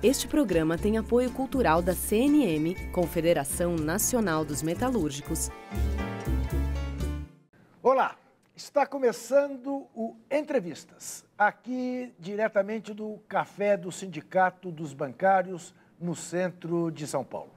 Este programa tem apoio cultural da CNM, Confederação Nacional dos Metalúrgicos. Olá, está começando o Entrevistas, aqui diretamente do Café do Sindicato dos Bancários, no centro de São Paulo.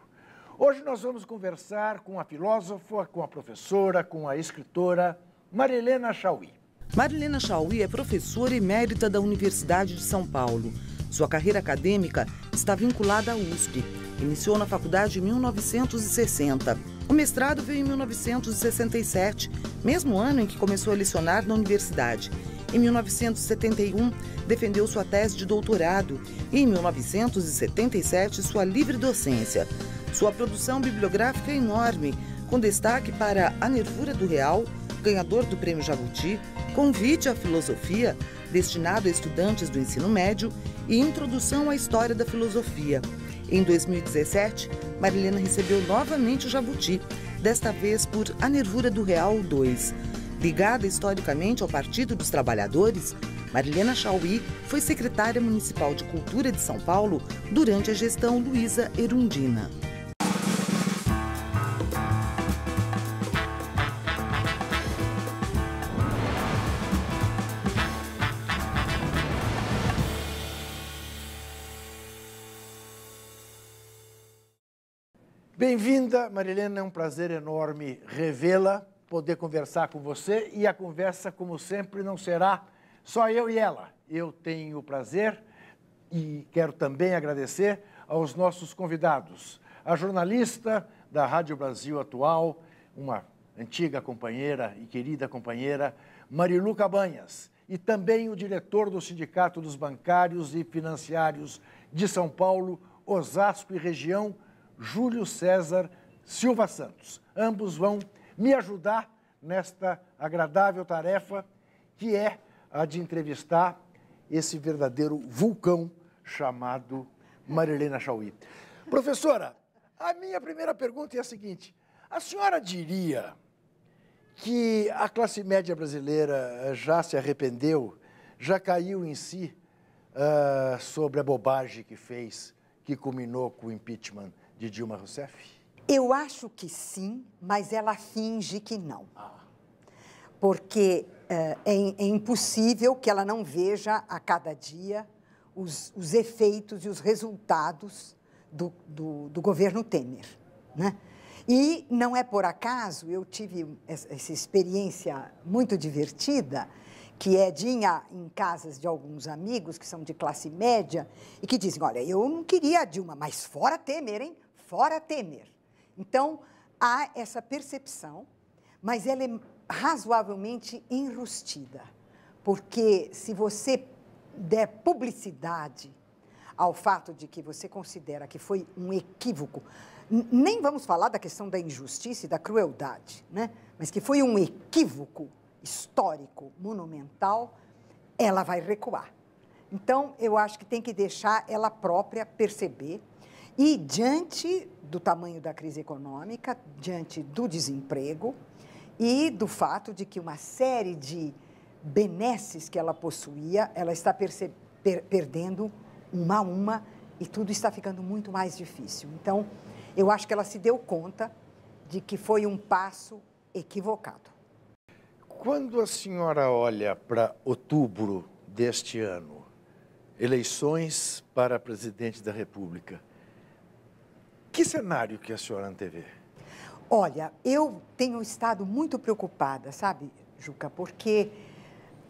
Hoje nós vamos conversar com a filósofa, com a professora, com a escritora Marilena Chaui. Marilena Chaui é professora emérita da Universidade de São Paulo. Sua carreira acadêmica está vinculada à USP. Iniciou na faculdade em 1960. O mestrado veio em 1967, mesmo ano em que começou a lecionar na universidade. Em 1971, defendeu sua tese de doutorado e, em 1977, sua livre docência. Sua produção bibliográfica é enorme, com destaque para A Nervura do Real, ganhador do Prêmio Jabuti, Convite à Filosofia, destinado a estudantes do ensino médio, e Introdução à História da Filosofia. Em 2017, Marilena recebeu novamente o Jabuti, desta vez por A Nervura do Real 2. Ligada historicamente ao Partido dos Trabalhadores, Marilena Chaui foi secretária municipal de Cultura de São Paulo durante a gestão Luísa Erundina. Bem-vinda, Marilena, é um prazer enorme revê-la, poder conversar com você, e a conversa, como sempre, não será só eu e ela. Eu tenho o prazer e quero também agradecer aos nossos convidados. A jornalista da Rádio Brasil Atual, uma antiga companheira e querida companheira, Marilu Cabanhas, e também o diretor do Sindicato dos Bancários e Financiários de São Paulo, Osasco e região, Júlio César Silva Santos. Ambos vão me ajudar nesta agradável tarefa, que é a de entrevistar esse verdadeiro vulcão chamado Marilena Chaui. Professora, a minha primeira pergunta é a seguinte: a senhora diria que a classe média brasileira já se arrependeu, já caiu em si sobre a bobagem que fez, que culminou com o impeachment de Dilma Rousseff? Eu acho que sim, mas ela finge que não. Porque é impossível que ela não veja a cada dia os efeitos e os resultados do governo Temer, né? E não é por acaso, eu tive essa experiência muito divertida, que é de ir em casas de alguns amigos que são de classe média e que dizem, olha, eu não queria a Dilma, mas fora Temer, hein? Fora Temer. Então, há essa percepção, mas ela é razoavelmente enrustida, porque se você der publicidade ao fato de que você considera que foi um equívoco, nem vamos falar da questão da injustiça e da crueldade, né? Mas que foi um equívoco histórico, monumental, ela vai recuar. Então, eu acho que tem que deixar ela própria perceber. E, diante do tamanho da crise econômica, diante do desemprego e do fato de que uma série de benesses que ela possuía, ela está perdendo uma a uma e tudo está ficando muito mais difícil. Então, eu acho que ela se deu conta de que foi um passo equivocado. Quando a senhora olha para outubro deste ano, eleições para presidente da República, que cenário que a senhora antevê? Olha, eu tenho estado muito preocupada, sabe, Juca, porque,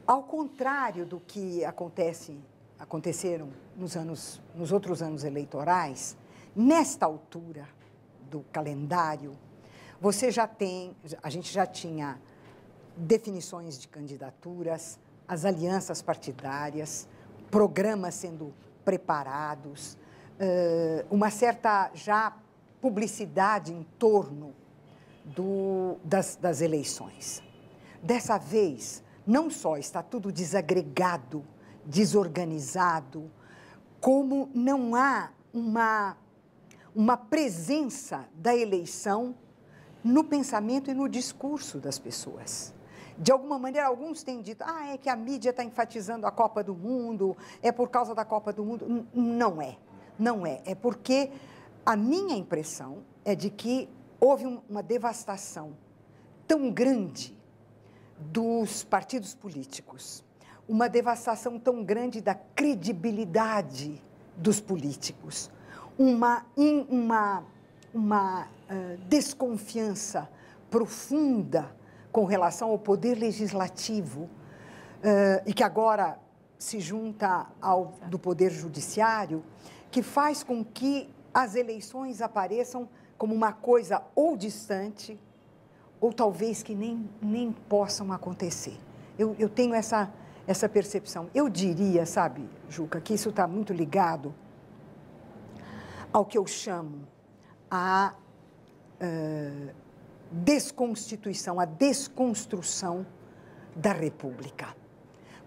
ao contrário do que aconteceram nos outros anos eleitorais, nesta altura do calendário, a gente já tinha definições de candidaturas, as alianças partidárias, programas sendo preparados, uma certa já publicidade em torno das eleições. Dessa vez, não só está tudo desagregado, desorganizado, como não há uma presença da eleição no pensamento e no discurso das pessoas. De alguma maneira, alguns têm dito, é que a mídia está enfatizando a Copa do Mundo, é por causa da Copa do Mundo. Não é. Não é. É porque a minha impressão é de que houve uma devastação tão grande dos partidos políticos, uma devastação tão grande da credibilidade dos políticos, uma desconfiança profunda com relação ao poder legislativo, e que agora se junta ao do poder judiciário, que faz com que as eleições apareçam como uma coisa ou distante, ou talvez que nem possam acontecer. Eu tenho essa percepção. Eu diria, sabe, Juca, que isso está muito ligado ao que eu chamo a desconstituição, a desconstrução da República.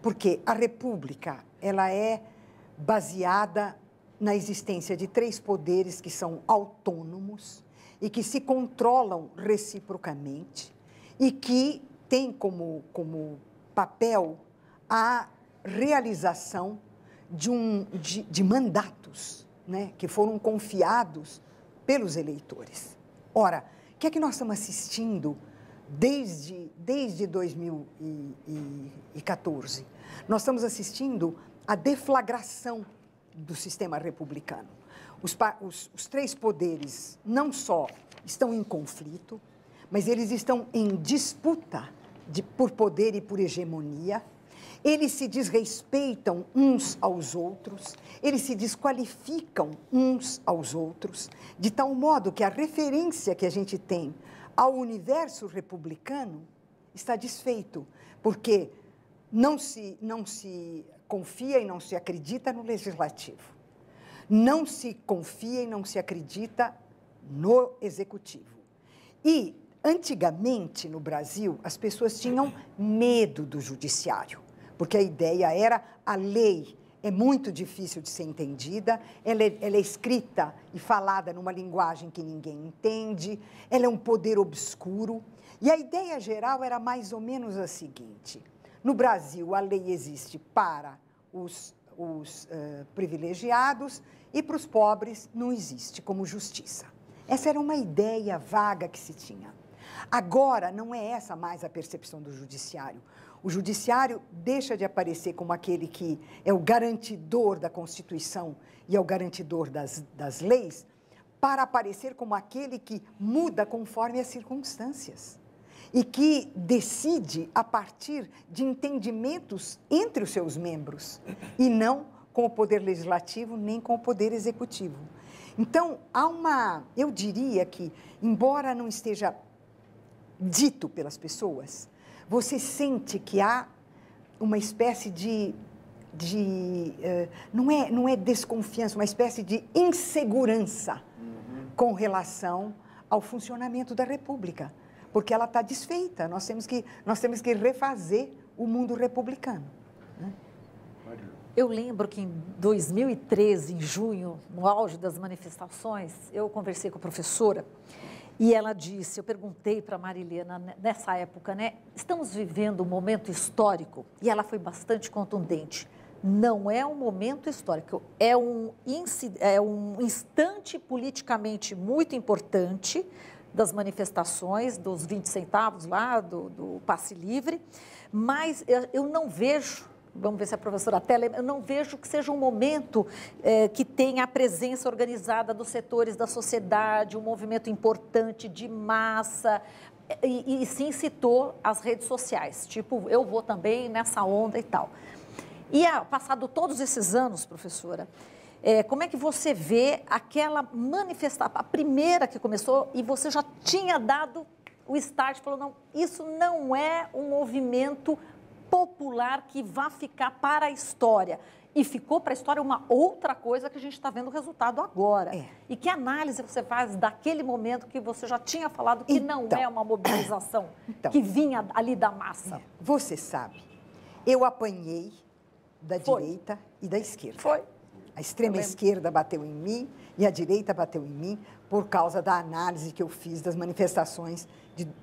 Porque a República, ela é baseada na existência de 3 poderes que são autônomos e que se controlam reciprocamente e que têm como papel a realização de mandatos, né, que foram confiados pelos eleitores. Ora, o que é que nós estamos assistindo desde 2014? Nós estamos assistindo à deflagração do sistema republicano. Os 3 poderes não só estão em conflito, mas eles estão em disputa por poder e por hegemonia. Eles se desrespeitam uns aos outros, eles se desqualificam uns aos outros, de tal modo que a referência que a gente tem ao universo republicano está desfeito, porque não se confia e não se acredita no legislativo, não se confia e não se acredita no executivo. E, antigamente, no Brasil, as pessoas tinham medo do judiciário, porque a ideia era a lei é muito difícil de ser entendida, ela é escrita e falada numa linguagem que ninguém entende, ela é um poder obscuro. E a ideia geral era mais ou menos a seguinte: no Brasil, a lei existe para os privilegiados e para os pobres não existe como justiça. Essa era uma ideia vaga que se tinha. Agora, não é essa mais a percepção do judiciário. O judiciário deixa de aparecer como aquele que é o garantidor da Constituição e é o garantidor das leis, para aparecer como aquele que muda conforme as circunstâncias e que decide a partir de entendimentos entre os seus membros e não com o poder legislativo nem com o poder executivo. Então, eu diria que, embora não esteja dito pelas pessoas, você sente que há uma espécie não é desconfiança, uma espécie de insegurança com relação ao funcionamento da República, porque ela está desfeita. Nós temos que refazer o mundo republicano, né? Eu lembro que em 2013, em junho, no auge das manifestações, eu conversei com a professora e ela disse, eu perguntei para a Marilena nessa época, né, estamos vivendo um momento histórico, e ela foi bastante contundente. Não é um momento histórico, é um instante politicamente muito importante das manifestações, dos 20 centavos lá, do passe livre, mas eu não vejo, vamos ver se a professora até lembra, eu não vejo que seja um momento que tenha a presença organizada dos setores da sociedade, um movimento importante de massa, e sim citou as redes sociais, tipo, eu vou também nessa onda e tal. E passado todos esses anos, professora, como é que você vê aquela manifestação, a primeira que começou, e você já tinha dado o start, falou, não, isso não é um movimento popular que vá ficar para a história. E ficou para a história uma outra coisa que a gente está vendo o resultado agora. E que análise você faz daquele momento que você já tinha falado que não é uma mobilização que vinha ali da massa? Você sabe, eu apanhei da direita e da esquerda. Foi. A extrema esquerda bateu em mim e a direita bateu em mim por causa da análise que eu fiz das manifestações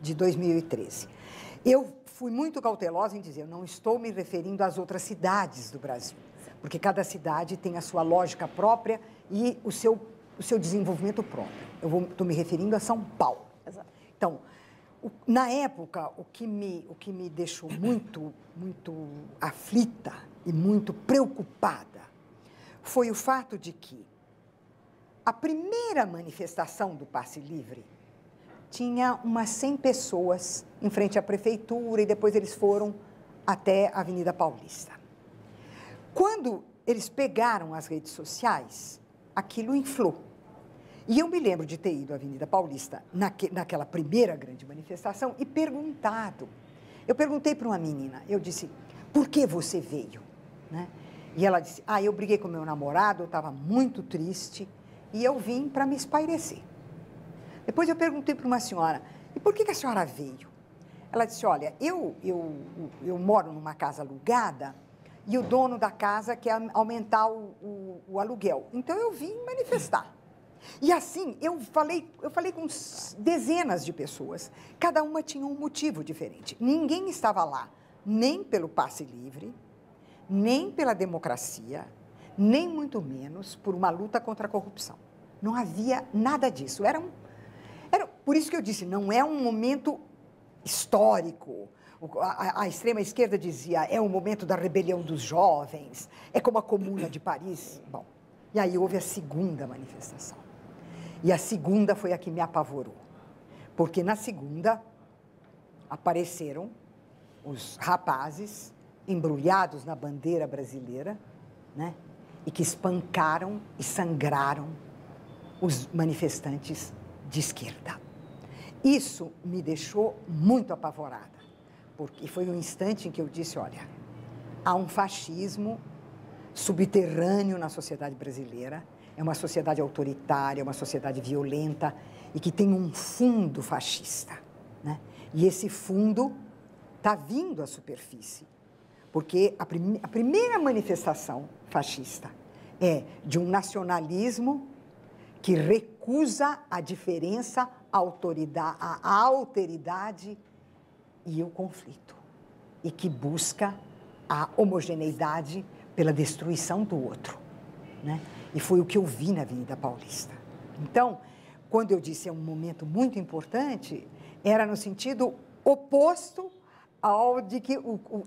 de 2013. Eu fui muito cautelosa em dizer, eu não estou me referindo às outras cidades do Brasil, porque cada cidade tem a sua lógica própria e o seu desenvolvimento próprio. Eu estou me referindo a São Paulo. Exato. Então, na época, o que me deixou muito aflita e muito preocupada foi o fato de que a primeira manifestação do Passe Livre tinha umas 100 pessoas em frente à prefeitura e depois eles foram até a Avenida Paulista. Quando eles pegaram as redes sociais, aquilo inflou. E eu me lembro de ter ido à Avenida Paulista naquela primeira grande manifestação e perguntado. Eu perguntei para uma menina, eu disse, por que você veio? Né? E ela disse, eu briguei com meu namorado, eu estava muito triste e eu vim para me espairecer. Depois eu perguntei para uma senhora, e por que a senhora veio? Ela disse, olha, eu moro numa casa alugada e o dono da casa quer aumentar o aluguel. Então eu vim manifestar. E assim, eu falei com dezenas de pessoas, cada uma tinha um motivo diferente. Ninguém estava lá, nem pelo Passe Livre, nem pela democracia, nem muito menos por uma luta contra a corrupção. Não havia nada disso. Por isso que eu disse, não é um momento histórico. A extrema-esquerda dizia, é o momento da rebelião dos jovens, é como a Comuna de Paris. Bom, e aí houve a segunda manifestação. E a segunda foi a que me apavorou, porque na segunda apareceram os rapazes embrulhados na bandeira brasileira, né? E que espancaram e sangraram os manifestantes de esquerda. Isso me deixou muito apavorada, porque foi um instante em que eu disse, olha, há um fascismo subterrâneo na sociedade brasileira, é uma sociedade autoritária, uma sociedade violenta e que tem um fundo fascista, né? E esse fundo está vindo à superfície, porque a primeira manifestação fascista é de um nacionalismo que recusa a diferença, a alteridade e o conflito, e que busca a homogeneidade pela destruição do outro, né? E foi o que eu vi na Avenida Paulista. Então, quando eu disse é um momento muito importante, era no sentido oposto ao de que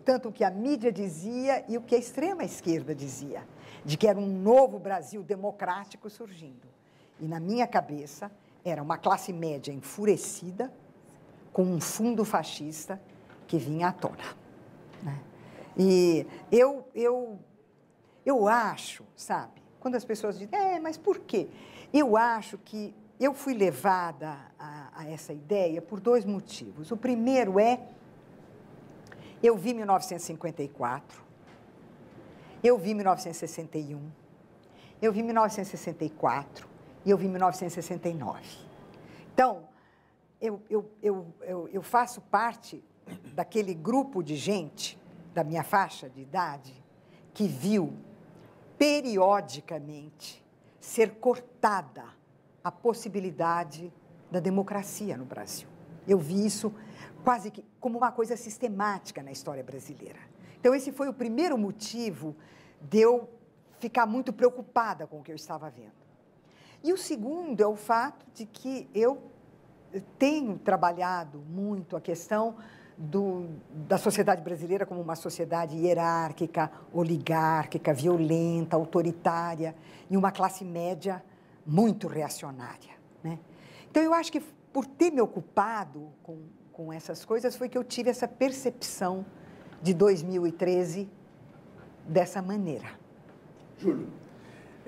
tanto o que a mídia dizia e o que a extrema-esquerda dizia, de que era um novo Brasil democrático surgindo. E na minha cabeça era uma classe média enfurecida com um fundo fascista que vinha à tona, né? E eu acho, sabe, quando as pessoas dizem, mas por quê? Eu acho que eu fui levada a essa ideia por dois motivos. O primeiro eu vi 1954, eu vi 1961, eu vi 1964 e eu vi 1969. Então, eu faço parte daquele grupo de gente da minha faixa de idade que viu periodicamente ser cortada a possibilidade da democracia no Brasil. Eu vi isso quase que como uma coisa sistemática na história brasileira. Então, esse foi o primeiro motivo de eu ficar muito preocupada com o que eu estava vendo. E o segundo é o fato de que eu tenho trabalhado muito a questão da sociedade brasileira como uma sociedade hierárquica, oligárquica, violenta, autoritária, e uma classe média muito reacionária, né? Então, eu acho que por ter me ocupado com essas coisas, foi que eu tive essa percepção de 2013 dessa maneira. Júlio.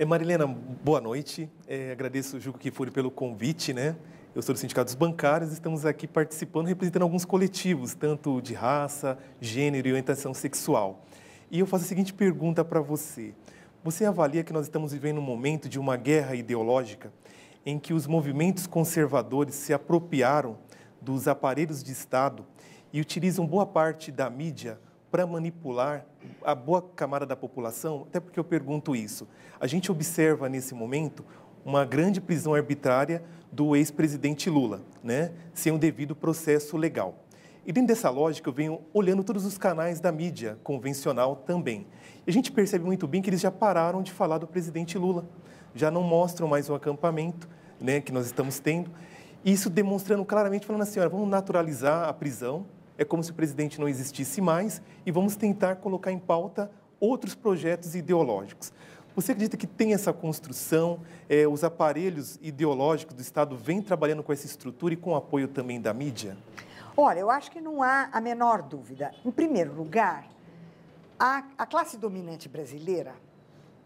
Marilena, boa noite. Agradeço, Juca Kfouri, pelo convite, né? Eu sou do Sindicato dos Bancários, estamos aqui participando, representando alguns coletivos, tanto de raça, gênero e orientação sexual. E eu faço a seguinte pergunta para você. Você avalia que nós estamos vivendo um momento de uma guerra ideológica em que os movimentos conservadores se apropriaram dos aparelhos de Estado e utilizam boa parte da mídia para manipular a boa camada da população? Até porque eu pergunto isso. A gente observa nesse momento uma grande prisão arbitrária do ex-presidente Lula, né, sem um devido processo legal. E dentro dessa lógica, eu venho olhando todos os canais da mídia convencional também. E a gente percebe muito bem que eles já pararam de falar do presidente Lula. Já não mostram mais o acampamento, né, que nós estamos tendo. Isso demonstrando claramente, falando assim, olha, vamos naturalizar a prisão, é como se o presidente não existisse mais e vamos tentar colocar em pauta outros projetos ideológicos. Você acredita que tem essa construção, os aparelhos ideológicos do Estado vêm trabalhando com essa estrutura e com o apoio também da mídia? Olha, eu acho que não há a menor dúvida. Em primeiro lugar, a classe dominante brasileira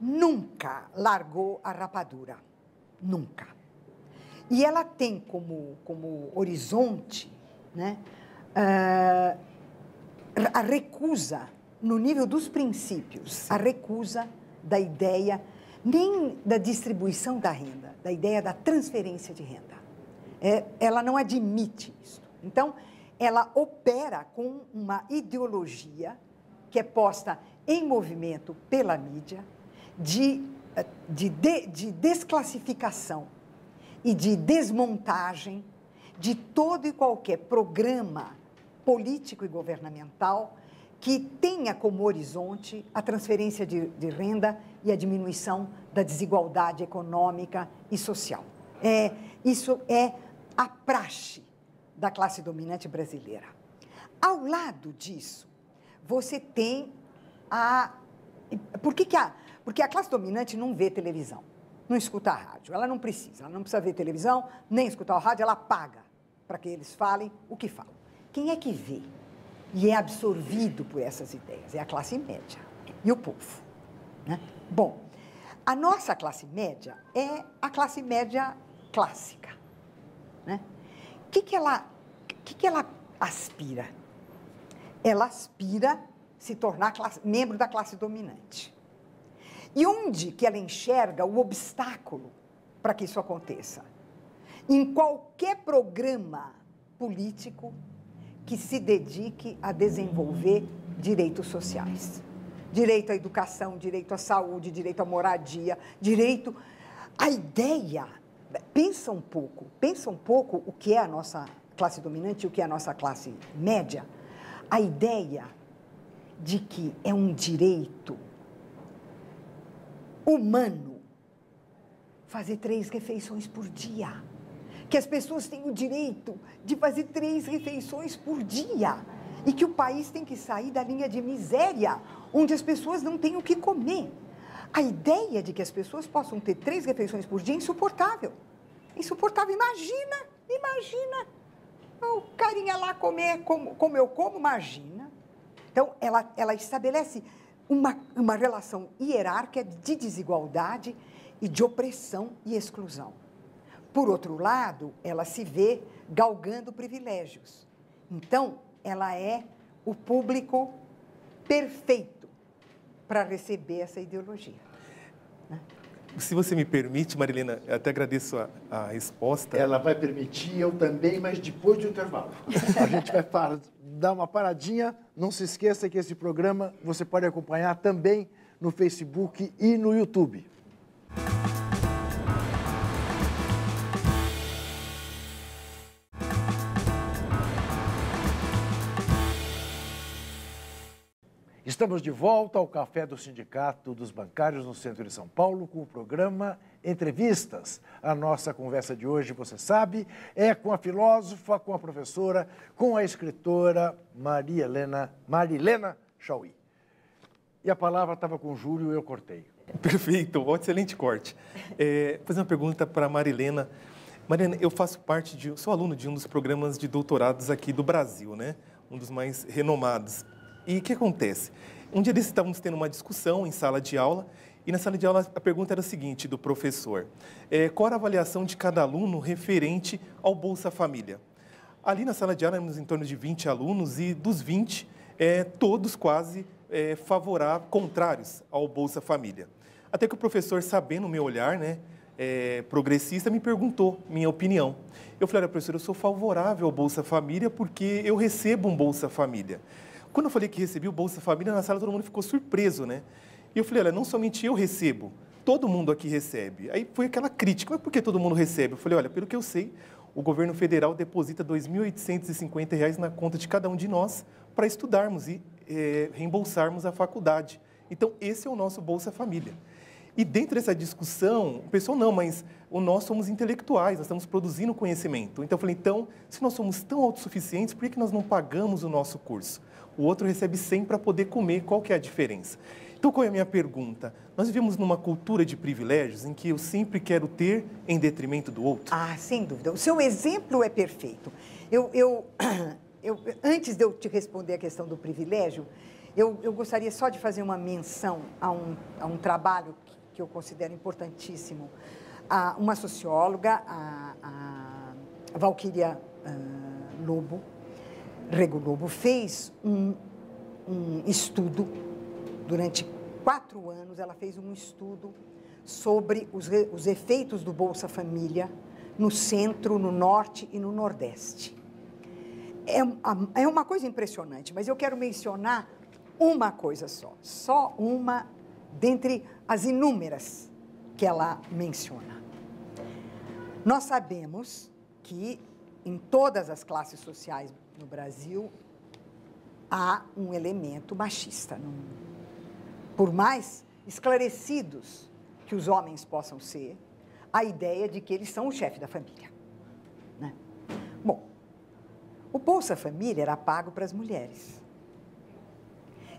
nunca largou a rapadura. Nunca. E ela tem como horizonte, né, a recusa, no nível dos princípios, a recusa da ideia, nem da distribuição da renda, da ideia da transferência de renda. Ela não admite isso. Então, ela opera com uma ideologia que é posta em movimento pela mídia de desclassificação e de desmontagem de todo e qualquer programa político e governamental que tenha como horizonte a transferência de renda e a diminuição da desigualdade econômica e social. Isso é a praxe da classe dominante brasileira. Ao lado disso, você tem porque a classe dominante não vê televisão, não escuta a rádio, ela não precisa ver televisão, nem escutar o rádio, ela paga para que eles falem o que falam. Quem é que vê e é absorvido por essas ideias? É a classe média e o povo, né? Bom, a nossa classe média é a classe média clássica, né? O que ela aspira? Ela aspira se tornar membro da classe dominante. E onde que ela enxerga o obstáculo para que isso aconteça? Em qualquer programa político que se dedique a desenvolver direitos sociais. Direito à educação, direito à saúde, direito à moradia, direito... A ideia... Pensa um pouco o que é a nossa classe dominante e o que é a nossa classe média. A ideia de que é um direito humano fazer 3 refeições por dia. Que as pessoas têm o direito de fazer 3 refeições por dia. E que o país tem que sair da linha de miséria, onde as pessoas não têm o que comer. A ideia de que as pessoas possam ter 3 refeições por dia é insuportável. Insuportável. Imagina. O carinha lá comer como eu como, imagina. Então, ela estabelece uma relação hierárquica de desigualdade e de opressão e exclusão. Por outro lado, ela se vê galgando privilégios. Então, ela é o público perfeito para receber essa ideologia. Se você me permite, Marilena, eu até agradeço a resposta. Ela vai permitir, eu também, mas depois do intervalo. A gente vai dar uma paradinha. Não se esqueça que esse programa você pode acompanhar também no Facebook e no YouTube. Estamos de volta ao Café do Sindicato dos Bancários no centro de São Paulo com o programa Entrevistas. A nossa conversa de hoje, você sabe, é com a filósofa, com a professora, com a escritora Marilena Chauí. E a palavra estava com o Júlio e eu cortei. Perfeito, excelente corte. Vou fazer uma pergunta para a Marilena. Marilena, eu sou aluno de um dos programas de doutorados aqui do Brasil, né? Um dos mais renomados. E o que acontece? Um dia desses estávamos tendo uma discussão em sala de aula, e na sala de aula a pergunta era a seguinte, do professor. Qual era a avaliação de cada aluno referente ao Bolsa Família? Ali na sala de aula éramos em torno de 20 alunos, e dos 20, todos quase contrários ao Bolsa Família. Até que o professor, sabendo o meu olhar, né, progressista, me perguntou minha opinião. Eu falei, olha, professor, eu sou favorável ao Bolsa Família porque eu recebo um Bolsa Família. Quando eu falei que recebi o Bolsa Família, na sala todo mundo ficou surpreso, né? E eu falei, olha, não somente eu recebo, todo mundo aqui recebe. Aí foi aquela crítica, mas por que todo mundo recebe? Eu falei, olha, pelo que eu sei, o governo federal deposita R$ 2.850 na conta de cada um de nós para estudarmos e reembolsarmos a faculdade. Então, esse é o nosso Bolsa Família. E dentro dessa discussão, o pessoal não, mas nós somos intelectuais, nós estamos produzindo conhecimento. Então, eu falei, então, se nós somos tão autossuficientes, por que nós não pagamos o nosso curso? O outro recebe 100 para poder comer, qual que é a diferença? Então, qual é a minha pergunta? Nós vivemos numa cultura de privilégios em que eu sempre quero ter em detrimento do outro? Ah, sem dúvida. O seu exemplo é perfeito. Antes de eu te responder a questão do privilégio, eu gostaria só de fazer uma menção a um trabalho que eu considero importantíssimo. Uma socióloga, a Valquíria Rego Lobo, fez um estudo, durante 4 anos, ela fez um estudo sobre os efeitos do Bolsa Família no centro, no norte e no nordeste. É uma coisa impressionante, mas eu quero mencionar uma coisa só uma dentre as inúmeras que ela menciona. Nós sabemos que em todas as classes sociais no Brasil há um elemento machista. Por mais esclarecidos que os homens possam ser, a ideia de que eles são o chefe da família, né? Bom, o Bolsa Família era pago para as mulheres.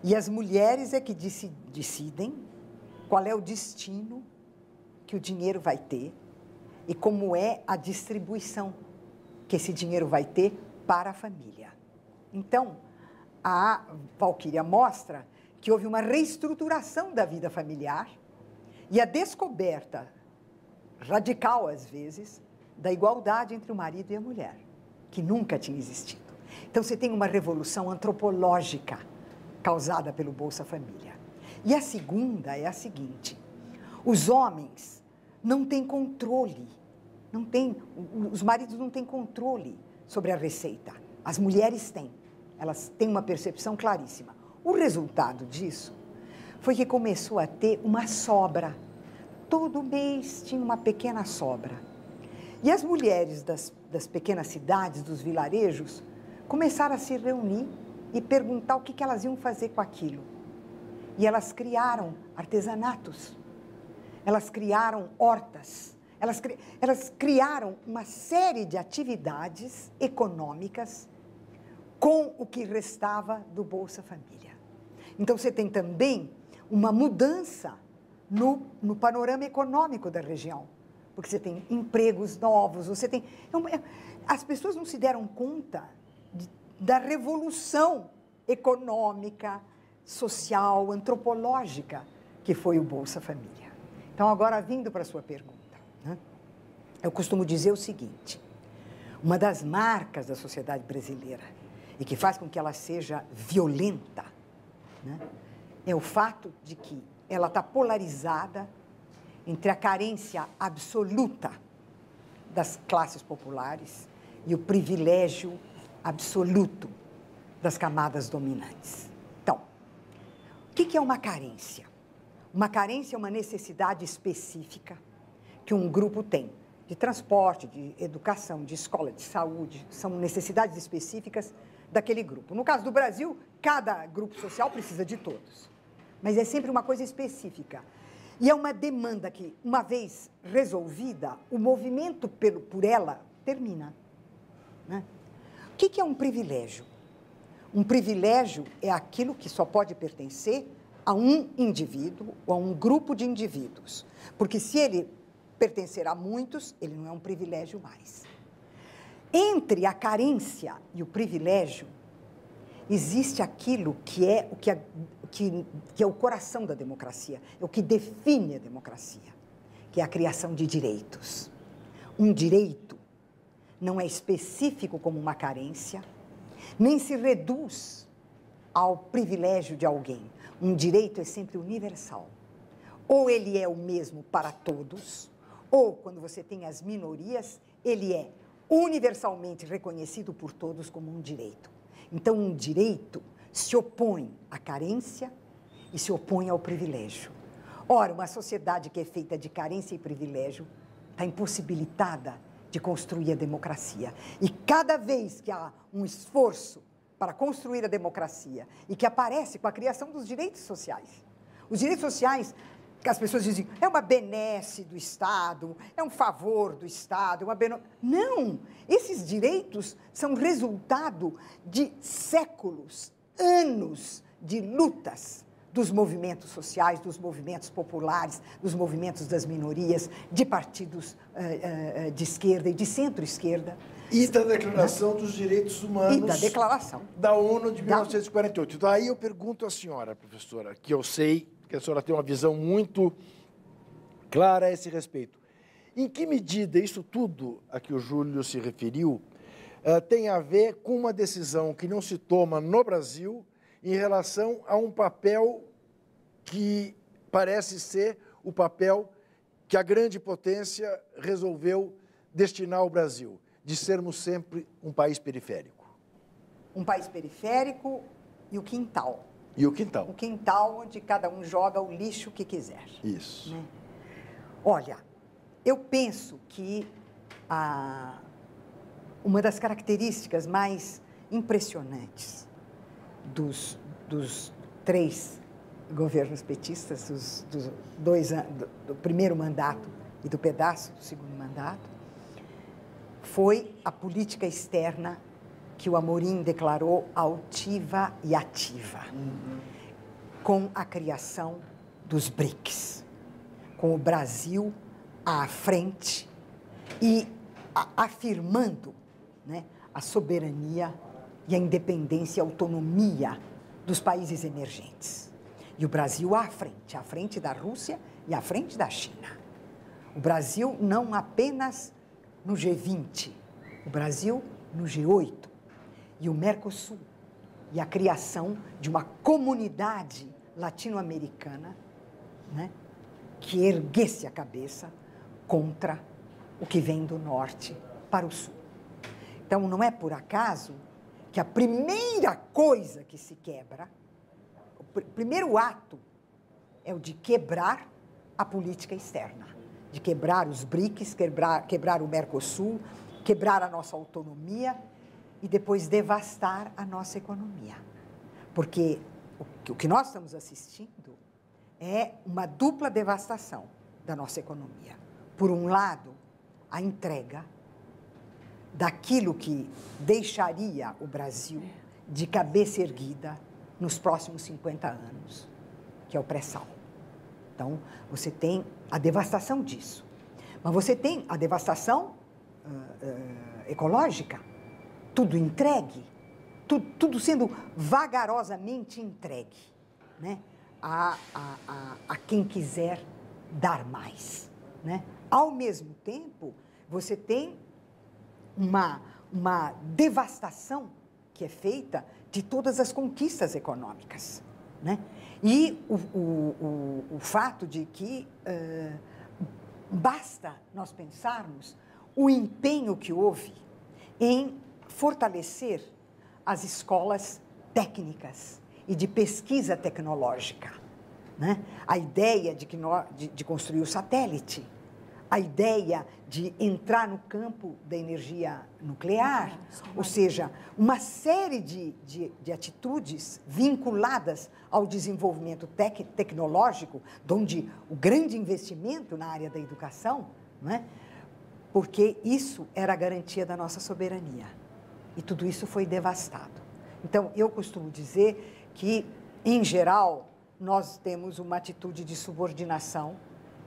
E as mulheres é que decidem qual é o destino que o dinheiro vai ter e como é a distribuição que esse dinheiro vai ter para a família. Então, a Valquíria mostra que houve uma reestruturação da vida familiar e a descoberta radical, às vezes, da igualdade entre o marido e a mulher, que nunca tinha existido. Então, você tem uma revolução antropológica causada pelo Bolsa Família. E a segunda é a seguinte: os homens não têm controle, os maridos não têm controle sobre a receita. As mulheres têm, elas têm uma percepção claríssima. O resultado disso foi que começou a ter uma sobra. Todo mês tinha uma pequena sobra. E as mulheres das pequenas cidades, dos vilarejos, começaram a se reunir e perguntar o que elas iam fazer com aquilo. E elas criaram artesanatos, elas criaram hortas, elas criaram uma série de atividades econômicas com o que restava do Bolsa Família. Então, você tem também uma mudança no panorama econômico da região, porque você tem empregos novos, você tem... As pessoas não se deram conta da revolução econômica, social, antropológica que foi o Bolsa Família. Então, agora, vindo para a sua pergunta, né? Eu costumo dizer o seguinte: uma das marcas da sociedade brasileira e que faz com que ela seja violenta, né, é o fato de que ela está polarizada entre a carência absoluta das classes populares e o privilégio absoluto das camadas dominantes. Então, o que é uma carência? Uma carência é uma necessidade específica que um grupo tem, de transporte, de educação, de escola, de saúde, são necessidades específicas daquele grupo. No caso do Brasil, cada grupo social precisa de todos, mas é sempre uma coisa específica. E é uma demanda que, uma vez resolvida, o movimento por ela termina, né? O que é um privilégio? Um privilégio é aquilo que só pode pertencer a um indivíduo ou a um grupo de indivíduos. Porque se ele pertencer a muitos, ele não é um privilégio mais. Entre a carência e o privilégio, existe aquilo que é o coração da democracia, é o que define a democracia, que é a criação de direitos. Um direito não é específico como uma carência, nem se reduz ao privilégio de alguém. Um direito é sempre universal. Ou ele é o mesmo para todos, ou, quando você tem as minorias, ele é universalmente reconhecido por todos como um direito. Então, um direito se opõe à carência e se opõe ao privilégio. Ora, uma sociedade que é feita de carência e privilégio está impossibilitada de construir a democracia. E cada vez que há um esforço para construir a democracia e que aparece com a criação dos direitos sociais, os direitos sociais, que as pessoas dizem, é uma benesse do Estado, é um favor do Estado, Não! Esses direitos são resultado de séculos, anos de lutas dos movimentos sociais, dos movimentos populares, dos movimentos das minorias, de partidos de esquerda e de centro-esquerda. E da Declaração dos Direitos Humanos. E da Declaração. Da ONU de 1948. Então, aí eu pergunto à senhora, professora, que eu sei que a senhora tem uma visão muito clara a esse respeito. Em que medida isso tudo a que o Júlio se referiu tem a ver com uma decisão que não se toma no Brasil em relação a um papel que parece ser o papel que a grande potência resolveu destinar ao Brasil, de sermos sempre um país periférico? Um país periférico e o quintal. E o quintal. O quintal onde cada um joga o lixo que quiser. Isso. Né? Olha, eu penso que uma das características mais impressionantes dos 3 governos petistas, do primeiro mandato e do pedaço do segundo mandato, foi a política externa que o Amorim declarou altiva e ativa, com a criação dos BRICS, com o Brasil à frente e afirmando, né, a soberania e a independência e a autonomia dos países emergentes. E o Brasil à frente da Rússia e à frente da China. O Brasil não apenas no G20, o Brasil no G8 e o Mercosul e a criação de uma comunidade latino-americana, né, que erguesse a cabeça contra o que vem do norte para o sul. Então, não é por acaso que a primeira coisa que se quebra, o primeiro ato é o de quebrar a política externa, de quebrar os BRICS, quebrar o Mercosul, quebrar a nossa autonomia e depois devastar a nossa economia. Porque o que nós estamos assistindo é uma dupla devastação da nossa economia. Por um lado, a entrega daquilo que deixaria o Brasil de cabeça erguida nos próximos 50 anos, que é o pré-sal. Então, você tem a devastação disso. Mas você tem a devastação ecológica, tudo entregue, tudo sendo vagarosamente entregue, né, a quem quiser dar mais, né? Ao mesmo tempo, você tem uma devastação que é feita de todas as conquistas econômicas, né? E o fato de que basta nós pensarmos o empenho que houve em fortalecer as escolas técnicas e de pesquisa tecnológica, né? A ideia de construir o satélite, a ideia de entrar no campo da energia nuclear, ou seja, uma série de atitudes vinculadas ao desenvolvimento tecnológico, onde o grande investimento na área da educação, não é? Porque isso era a garantia da nossa soberania. E tudo isso foi devastado. Então, eu costumo dizer que, em geral, nós temos uma atitude de subordinação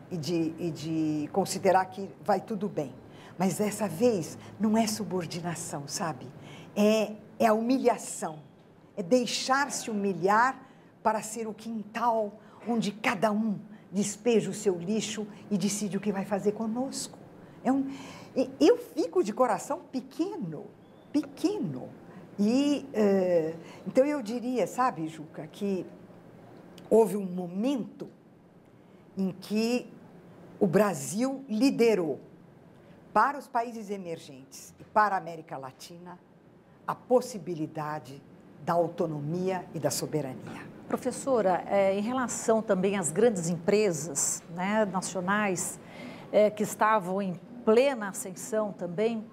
e de considerar que vai tudo bem. Mas dessa vez não é subordinação, sabe? É a humilhação. É deixar-se humilhar para ser o quintal onde cada um despeja o seu lixo e decide o que vai fazer conosco. Eu fico de coração pequeno. E, então, eu diria, sabe, Juca, que houve um momento em que o Brasil liderou para os países emergentes e para a América Latina a possibilidade da autonomia e da soberania. Professora, em relação também às grandes empresas, né, nacionais que estavam plena ascensão também,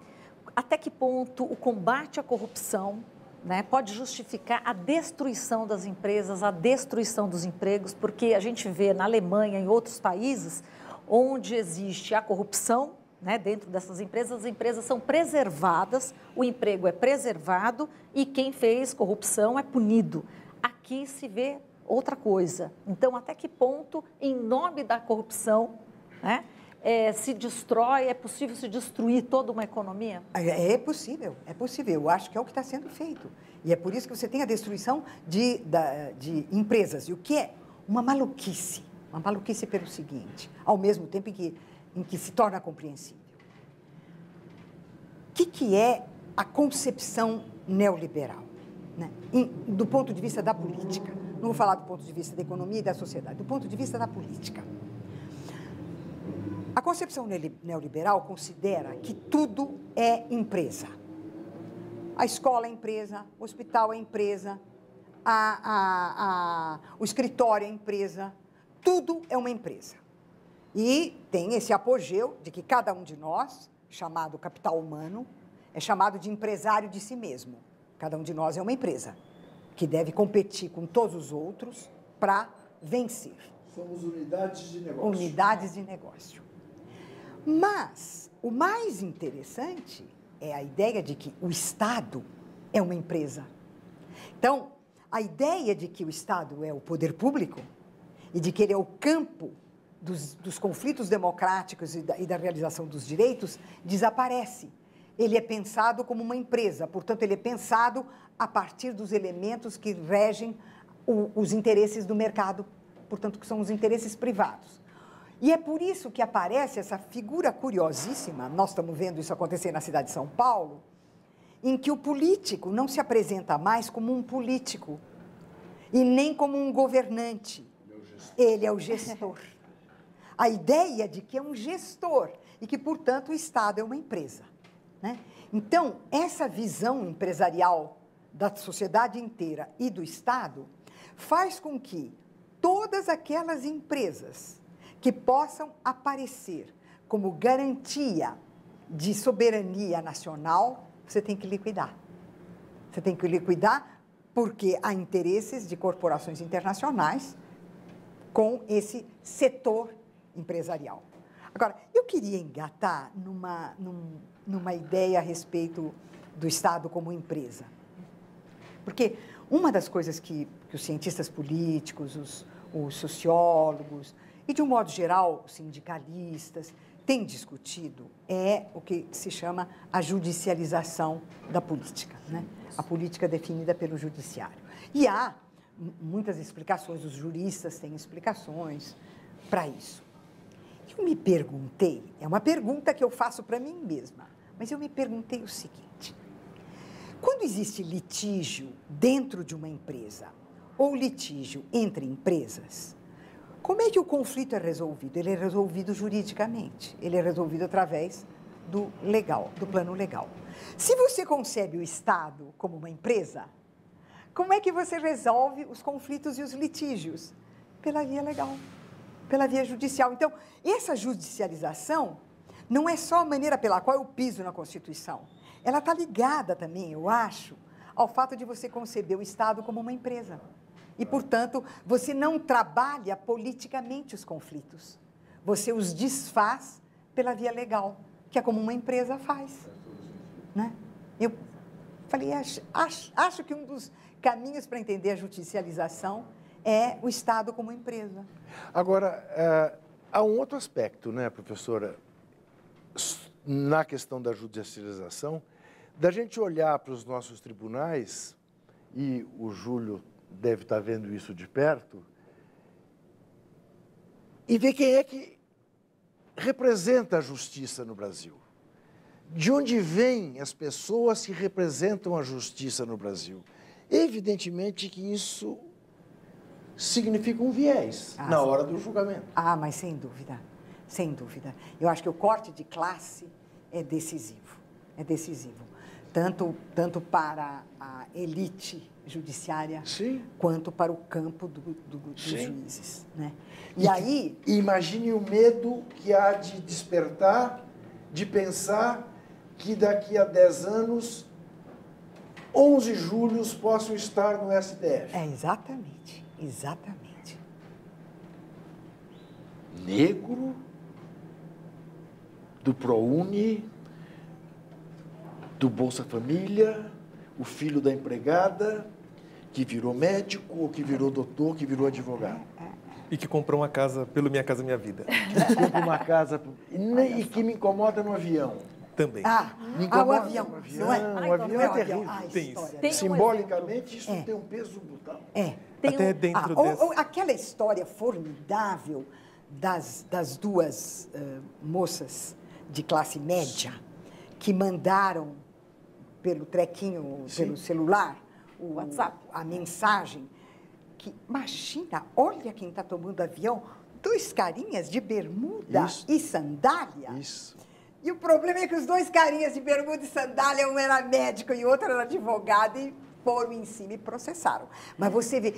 até que ponto o combate à corrupção, né, pode justificar a destruição das empresas, a destruição dos empregos, porque a gente vê na Alemanha, em outros países, onde existe a corrupção, né, dentro dessas empresas, as empresas são preservadas, o emprego é preservado e quem fez corrupção é punido. Aqui se vê outra coisa. Então, até que ponto, em nome da corrupção, né, se destrói, é possível se destruir toda uma economia? É possível, é possível. Eu acho que é o que está sendo feito. E é por isso que você tem a destruição de empresas. E o que é? Uma maluquice pelo seguinte, ao mesmo tempo em que se torna compreensível. O que é a concepção neoliberal, né? Do ponto de vista da política? Não vou falar do ponto de vista da economia e da sociedade, do ponto de vista da política. A concepção neoliberal considera que tudo é empresa. A escola é empresa, o hospital é empresa, o escritório é empresa, tudo é uma empresa. E tem esse apogeu de que cada um de nós, chamado capital humano, é chamado de empresário de si mesmo. Cada um de nós é uma empresa que deve competir com todos os outros para vencer. Somos unidades de negócio. Unidades de negócio. Mas o mais interessante é a ideia de que o Estado é uma empresa. Então, a ideia de que o Estado é o poder público e de que ele é o campo dos conflitos democráticos e da realização dos direitos desaparece. Ele é pensado como uma empresa, portanto, ele é pensado a partir dos elementos que regem os interesses do mercado, portanto, que são os interesses privados. E é por isso que aparece essa figura curiosíssima, nós estamos vendo isso acontecer na cidade de São Paulo, em que o político não se apresenta mais como um político e nem como um governante. Ele é o gestor. A ideia de que é um gestor e que, portanto, o Estado é uma empresa, né? Então, essa visão empresarial da sociedade inteira e do Estado faz com que todas aquelas empresas que possam aparecer como garantia de soberania nacional, você tem que liquidar. Você tem que liquidar porque há interesses de corporações internacionais com esse setor empresarial. Agora, eu queria engatar numa ideia a respeito do Estado como empresa. Porque uma das coisas que os cientistas políticos, os sociólogos e, de um modo geral, os sindicalistas têm discutido é o que se chama a judicialização da política, né? A política definida pelo judiciário. E há muitas explicações, os juristas têm explicações para isso. Eu me perguntei, é uma pergunta que eu faço para mim mesma, mas eu me perguntei o seguinte: quando existe litígio dentro de uma empresa ou litígio entre empresas, como é que o conflito é resolvido? Ele é resolvido juridicamente, ele é resolvido através do legal, do plano legal. Se você concebe o Estado como uma empresa, como é que você resolve os conflitos e os litígios? Pela via legal, pela via judicial. Então, essa judicialização não é só a maneira pela qual eu piso na Constituição. Ela está ligada também, eu acho, ao fato de você conceber o Estado como uma empresa. E, portanto, você não trabalha politicamente os conflitos. Você os desfaz pela via legal, que é como uma empresa faz, né? Eu falei, acho que um dos caminhos para entender a judicialização é o Estado como empresa. Agora, há um outro aspecto, né, professora, na questão da judicialização, da gente olhar para os nossos tribunais, e o Júlio deve estar vendo isso de perto, e ver quem é que representa a justiça no Brasil. De onde vêm as pessoas que representam a justiça no Brasil? Evidentemente que isso significa um viés na hora do julgamento. Ah, mas sem dúvida, sem dúvida. Eu acho que o corte de classe é decisivo, tanto para a elite judiciária, sim, quanto para o campo dos juízes, né? E aí... Imagine o medo que há de despertar de pensar que daqui a 10 anos, 11 júlios possam estar no STF? É, exatamente, exatamente. Negro, do ProUni, do Bolsa Família, o filho da empregada, que virou médico, ou que virou doutor, que virou advogado. E que comprou uma casa pelo Minha Casa Minha Vida. Compra uma casa e que me incomoda no avião. Também. Me incomoda o avião. no Não é? O avião é terrível. Tem isso. Tem um Simbolicamente, isso tem um peso brutal. Até dentro dessa... Aquela história formidável das duas moças de classe média que mandaram pelo trequinho, pelo celular, o WhatsApp, a mensagem, que, imagina, olha quem está tomando avião, 2 carinhas de bermuda e sandália. Isso. E o problema é que os 2 carinhas de bermuda e sandália, um era médico e o outro era advogado, e foram em cima e processaram. Mas você vê,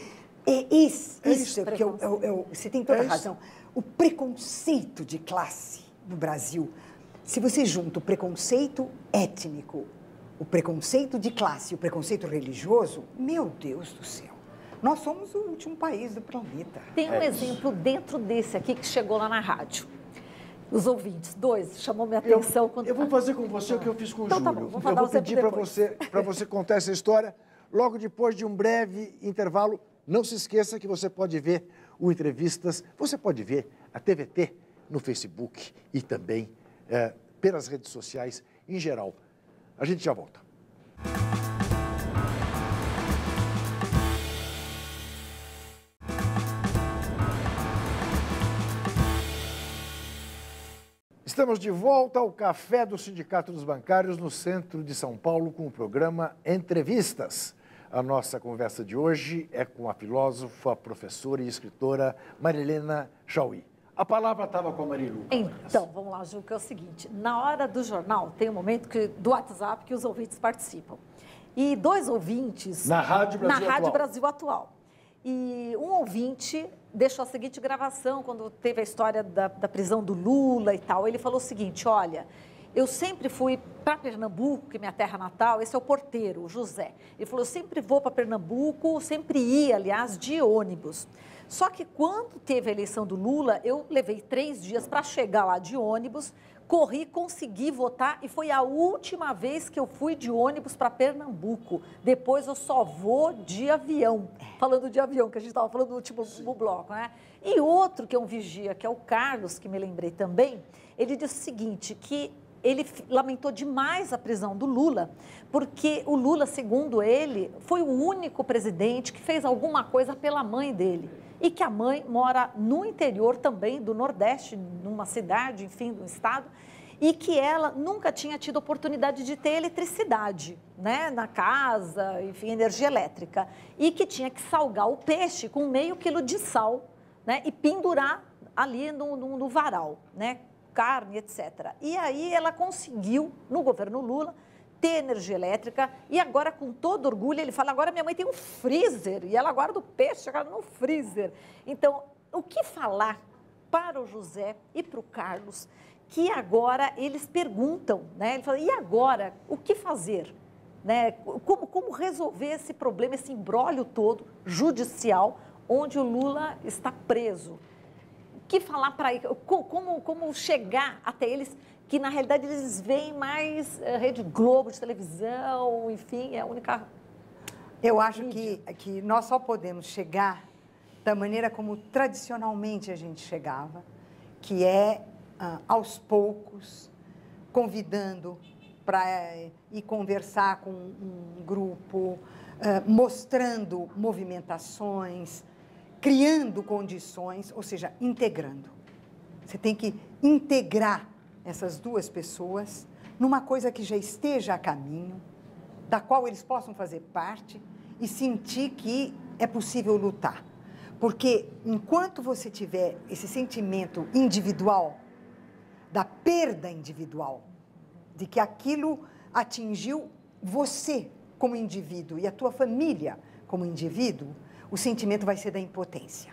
isso que você tem toda razão. O preconceito de classe no Brasil, se você junta o preconceito étnico, o preconceito de classe e o preconceito religioso, meu Deus do céu, nós somos o último país do planeta. Tem um exemplo dentro desse aqui que chegou lá na rádio. Os ouvintes, 2, chamou minha atenção. Eu vou fazer com você o que eu fiz com o então, Júlio. Tá bom, eu vou pedir para você contar essa história logo depois de um breve intervalo. Não se esqueça que você pode ver o Entrevistas, você pode ver a TVT no Facebook e também pelas redes sociais em geral. A gente já volta. Estamos de volta ao Café do Sindicato dos Bancários, no centro de São Paulo, com o programa Entrevistas. A nossa conversa de hoje é com a filósofa, professora e escritora Marilena Chauí. A palavra estava com a Marilu. Então, vamos lá, Ju, que é o seguinte. Na hora do jornal, tem um momento do WhatsApp que os ouvintes participam. E 2 ouvintes... Na Rádio Brasil Atual. E um ouvinte deixou a seguinte gravação, quando teve a história da prisão do Lula e tal. Ele falou o seguinte, olha, eu sempre fui para Pernambuco, que é minha terra natal, esse é o porteiro, o José. Ele falou, eu sempre vou para Pernambuco, sempre ia, aliás, de ônibus. Só que quando teve a eleição do Lula, eu levei 3 dias para chegar lá de ônibus, corri, consegui votar e foi a última vez que eu fui de ônibus para Pernambuco. Depois eu só vou de avião. Falando de avião, que a gente estava falando no último bloco, né? E outro que é um vigia, que é o Carlos, que me lembrei também, ele disse o seguinte, que ele lamentou demais a prisão do Lula, porque o Lula, segundo ele, foi o único presidente que fez alguma coisa pela mãe dele. E que a mãe mora no interior também do Nordeste, numa cidade, enfim, do estado, e que ela nunca tinha tido oportunidade de ter eletricidade, né, na casa, enfim, energia elétrica, e que tinha que salgar o peixe com meio quilo de sal, né, e pendurar ali no varal, né, carne, etc. E aí ela conseguiu, no governo Lula, ter energia elétrica e agora, com todo orgulho, ele fala, agora minha mãe tem um freezer e ela guarda o peixe agora no freezer. Então, o que falar para o José e para o Carlos, que agora eles perguntam, né? Ele fala, e agora, o que fazer? Né? Como resolver esse problema, esse imbróglio todo judicial, onde o Lula está preso? O que falar para eles? Como chegar até eles, que na realidade eles veem mais Rede Globo de televisão, enfim, é a única... Eu acho que nós só podemos chegar da maneira como tradicionalmente a gente chegava, que é aos poucos, convidando para ir conversar com um grupo, mostrando movimentações, criando condições, ou seja, integrando. Você tem que integrar essas 2 pessoas numa coisa que já esteja a caminho, da qual eles possam fazer parte e sentir que é possível lutar. Porque enquanto você tiver esse sentimento individual, da perda individual, de que aquilo atingiu você como indivíduo e a tua família como indivíduo, o sentimento vai ser da impotência.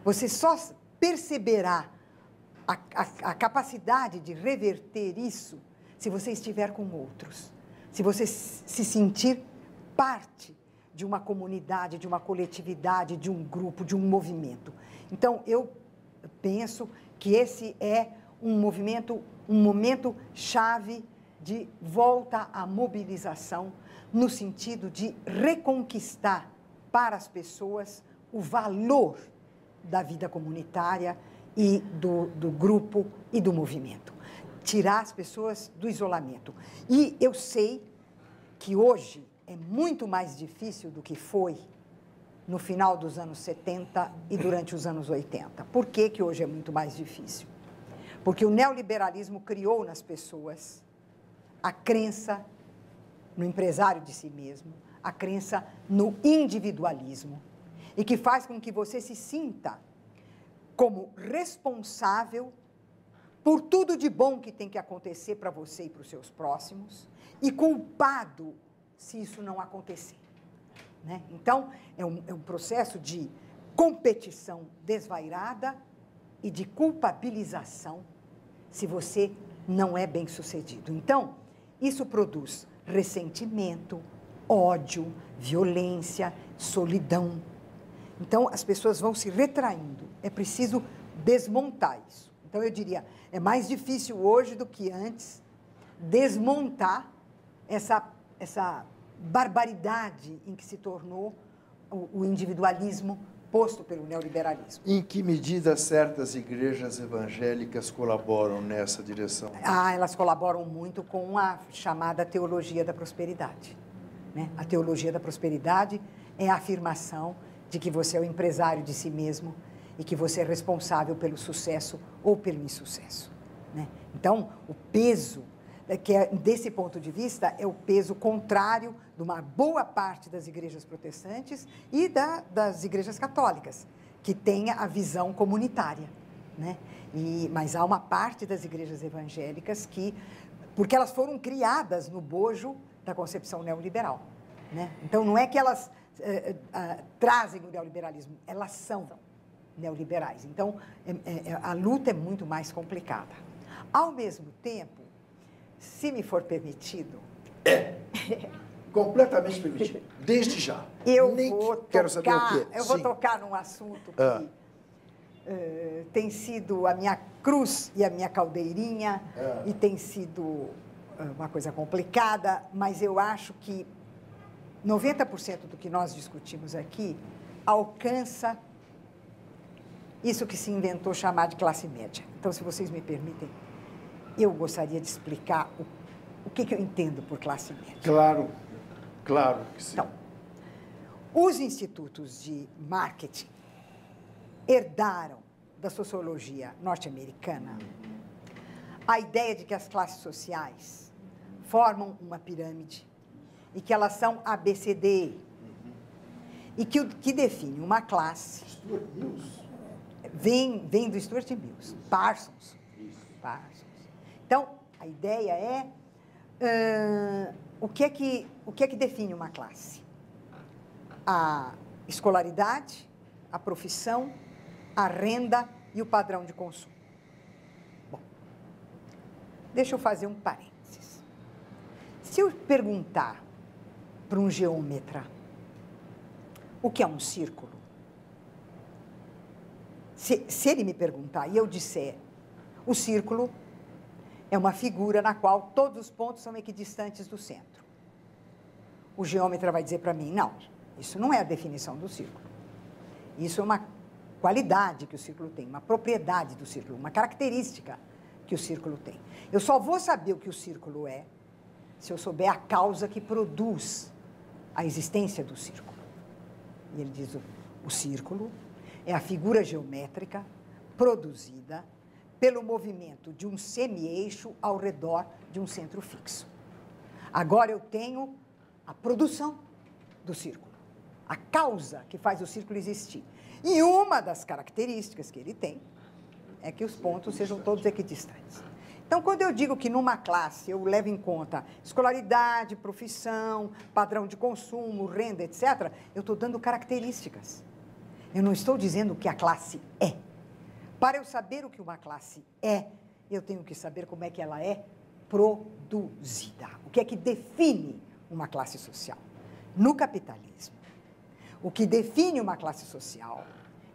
Você só perceberá a capacidade de reverter isso se você estiver com outros, se você se sentir parte de uma comunidade, de uma coletividade, de um grupo, de um movimento. Então, eu penso que esse é um momento chave de volta à mobilização, no sentido de reconquistar para as pessoas o valor da vida comunitária e do grupo e do movimento. Tirar as pessoas do isolamento. E eu sei que hoje é muito mais difícil do que foi no final dos anos 70 e durante os anos 80. Por que que hoje é muito mais difícil? Porque o neoliberalismo criou nas pessoas a crença no empresário de si mesmo, a crença no individualismo, e que faz com que você se sinta como responsável por tudo de bom que tem que acontecer para você e para os seus próximos, e culpado se isso não acontecer. Né? Então, é um processo de competição desvairada e de culpabilização se você não é bem-sucedido. Então, isso produz ressentimento, ódio, violência, solidão. Então, as pessoas vão se retraindo. É preciso desmontar isso. Então, eu diria, é mais difícil hoje do que antes desmontar essa barbaridade em que se tornou o individualismo posto pelo neoliberalismo. Em que medida certas igrejas evangélicas colaboram nessa direção? Elas colaboram muito com a chamada teologia da prosperidade. Né? A teologia da prosperidade é a afirmação de que você é o empresário de si mesmo e que você é responsável pelo sucesso ou pelo insucesso. Né? Então, o peso, desse ponto de vista, é o peso contrário de uma boa parte das igrejas protestantes e das igrejas católicas, que tem a visão comunitária. Né? Mas há uma parte das igrejas evangélicas porque elas foram criadas no bojo da concepção neoliberal. Né? Então, não é que elas trazem o neoliberalismo, elas são neoliberais. Então, a luta é muito mais complicada. Ao mesmo tempo, se me for permitido... Completamente permitido, desde já. Quero saber o quê? Eu vou tocar num assunto que tem sido a minha cruz e a minha caldeirinha, e tem sido uma coisa complicada, mas eu acho que 90% do que nós discutimos aqui alcança isso que se inventou chamar de classe média. Então, se vocês me permitem, eu gostaria de explicar o que eu entendo por classe média. Claro que sim. Então, os institutos de marketing herdaram da sociologia norte-americana a ideia de que as classes sociais formam uma pirâmide e que elas são ABCD, e que o que define uma classe Stuart Mills. vem do Stuart Mills, Parsons. Então, a ideia é o que é que define uma classe? A escolaridade, a profissão, a renda e o padrão de consumo. Bom, deixa eu fazer um parênteses. Se eu perguntar para um geômetra o que é um círculo, se ele me perguntar e eu disser, o círculo é uma figura na qual todos os pontos são equidistantes do centro. O geômetra vai dizer para mim, não, isso não é a definição do círculo. Isso é uma qualidade que o círculo tem, uma propriedade do círculo, uma característica que o círculo tem. Eu só vou saber o que o círculo é se eu souber a causa que produz a existência do círculo. E ele diz, o círculo é a figura geométrica produzida pelo movimento de um semi-eixo ao redor de um centro fixo. Agora eu tenho a produção do círculo, a causa que faz o círculo existir. E uma das características que ele tem é que os pontos sejam todos equidistantes. Então, quando eu digo que numa classe eu levo em conta escolaridade, profissão, padrão de consumo, renda, etc., eu estou dando características. Eu não estou dizendo o que a classe é. Para eu saber o que uma classe é, eu tenho que saber como é que ela é produzida. O que é que define uma classe social? No capitalismo, o que define uma classe social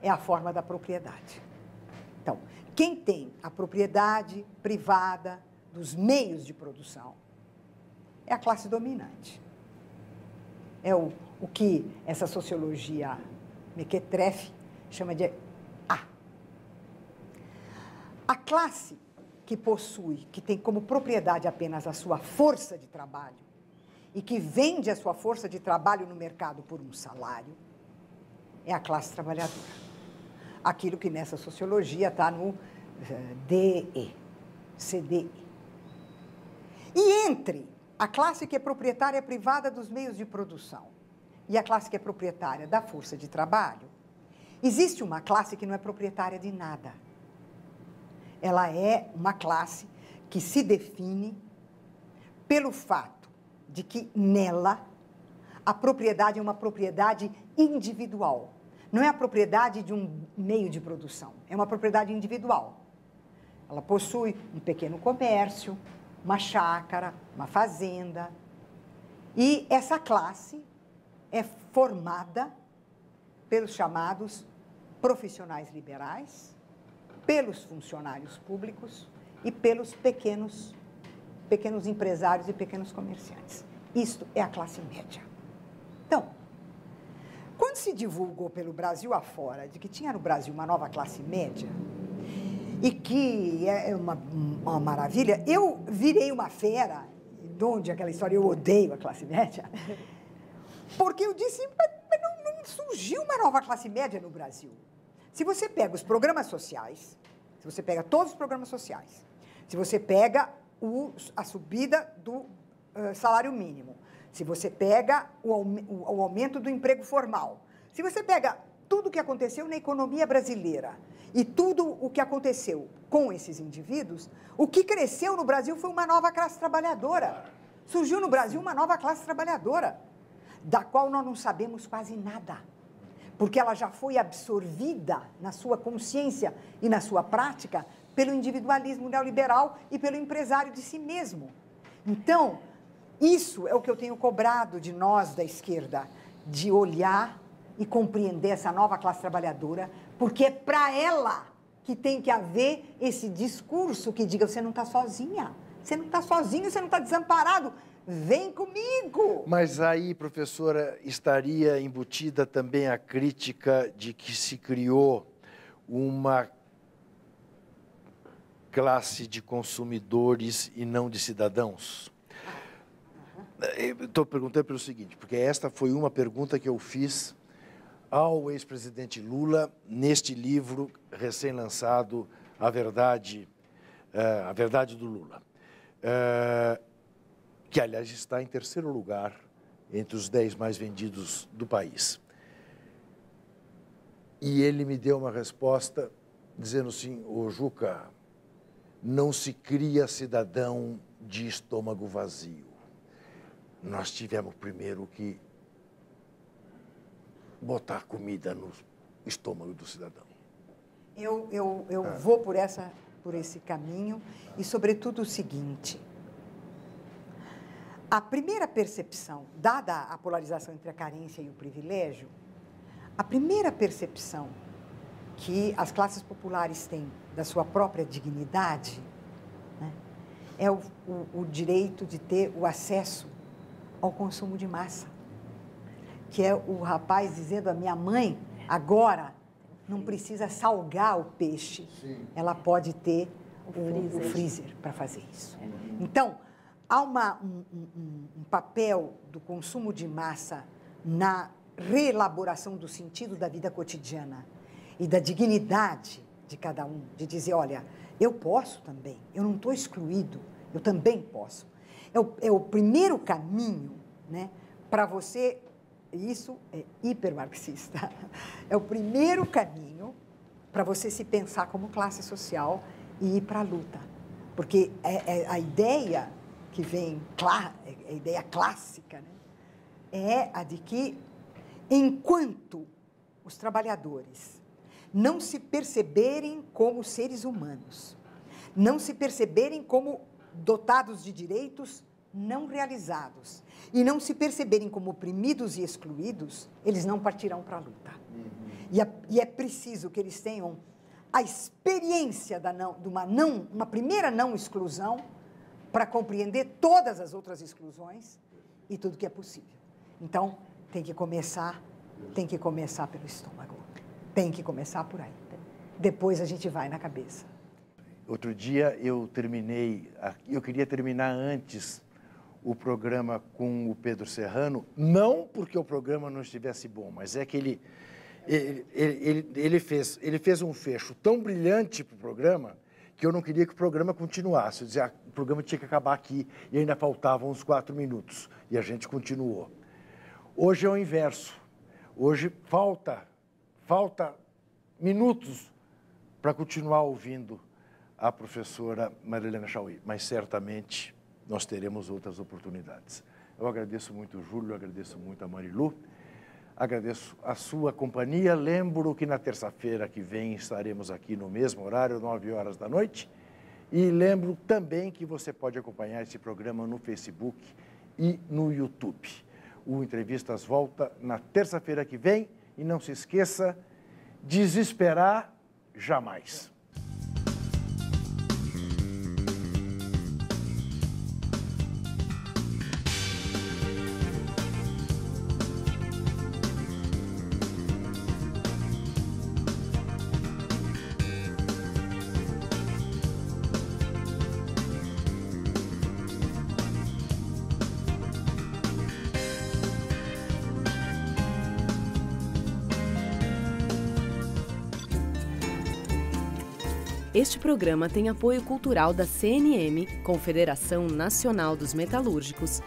é a forma da propriedade. Então, quem tem a propriedade privada dos meios de produção é a classe dominante. É o que essa sociologia mequetrefe chama de A. A classe que possui, que tem como propriedade apenas a sua força de trabalho e que vende a sua força de trabalho no mercado por um salário, é a classe trabalhadora. Aquilo que nessa sociologia está no DE, CDE. E entre a classe que é proprietária privada dos meios de produção e a classe que é proprietária da força de trabalho, existe uma classe que não é proprietária de nada. Ela é uma classe que se define pelo fato de que nela a propriedade é uma propriedade individual. Não é a propriedade de um meio de produção, é uma propriedade individual. Ela possui um pequeno comércio, uma chácara, uma fazenda. E essa classe é formada pelos chamados profissionais liberais, pelos funcionários públicos e pelos pequenos empresários e pequenos comerciantes. Isto é a classe média. Então, quando se divulgou pelo Brasil afora de que tinha no Brasil uma nova classe média e que é uma maravilha, eu virei uma fera, de onde aquela história, eu odeio a classe média, porque eu disse, mas não surgiu uma nova classe média no Brasil. Se você pega os programas sociais, se você pega todos os programas sociais, se você pega a subida do salário mínimo, se você pega o aumento do emprego formal, se você pega tudo o que aconteceu na economia brasileira e tudo o que aconteceu com esses indivíduos, o que cresceu no Brasil foi uma nova classe trabalhadora. Surgiu no Brasil uma nova classe trabalhadora, da qual nós não sabemos quase nada, porque ela já foi absorvida na sua consciência e na sua prática pelo individualismo neoliberal e pelo empresário de si mesmo. Então, isso é o que eu tenho cobrado de nós da esquerda, de olhar e compreender essa nova classe trabalhadora, porque é para ela que tem que haver esse discurso que diga, você não está sozinha, você não está sozinho, você não está desamparado, vem comigo. Mas aí, professora, estaria embutida também a crítica de que se criou uma classe de consumidores e não de cidadãos? Estou perguntando pelo seguinte, porque esta foi uma pergunta que eu fiz ao ex-presidente Lula neste livro recém-lançado, A Verdade do Lula, que, aliás, está em terceiro lugar entre os 10 mais vendidos do país. E ele me deu uma resposta dizendo assim, ô Juca, não se cria cidadão de estômago vazio. Nós tivemos primeiro que botar comida no estômago do cidadão. Eu vou por esse caminho e, sobretudo, o seguinte. A primeira percepção, dada a polarização entre a carência e o privilégio, a primeira percepção que as classes populares têm da sua própria dignidade, né, é o direito de ter o acesso ao consumo de massa. Que é o rapaz dizendo, a minha mãe, agora, não precisa salgar o peixe, ela pode ter o freezer para fazer isso. Então, há um papel do consumo de massa na reelaboração do sentido da vida cotidiana e da dignidade de cada um, de dizer, olha, eu posso também, eu não estou excluído, eu também posso. É o primeiro caminho, né, para você, isso é hipermarxista, é o primeiro caminho para você se pensar como classe social e ir para a luta. Porque a ideia que vem, a ideia clássica, né, é a de que, enquanto os trabalhadores não se perceberem como seres humanos, não se perceberem como dotados de direitos não realizados e não se perceberem como oprimidos e excluídos, eles não partirão para a luta. E é preciso que eles tenham a experiência de uma primeira não exclusão para compreender todas as outras exclusões e tudo que é possível. Então, tem que começar pelo estômago. Tem que começar por aí. Depois a gente vai na cabeça. Outro dia eu queria terminar antes o programa com o Pedro Serrano, não porque o programa não estivesse bom, mas é que ele fez um fecho tão brilhante para o programa que eu não queria que o programa continuasse. Eu dizia, o programa tinha que acabar aqui e ainda faltavam uns 4 minutos. E a gente continuou. Hoje é o inverso. Hoje falta minutos para continuar ouvindo a professora Marilena Chauí, mas certamente nós teremos outras oportunidades. Eu agradeço muito o Júlio, agradeço muito a Marilu, agradeço a sua companhia. Lembro que na terça-feira que vem estaremos aqui no mesmo horário, 9 horas da noite. E lembro também que você pode acompanhar esse programa no Facebook e no YouTube. O Entrevistas volta na terça-feira que vem. E não se esqueça, desesperar jamais. Este programa tem apoio cultural da CNM, Confederação Nacional dos Metalúrgicos,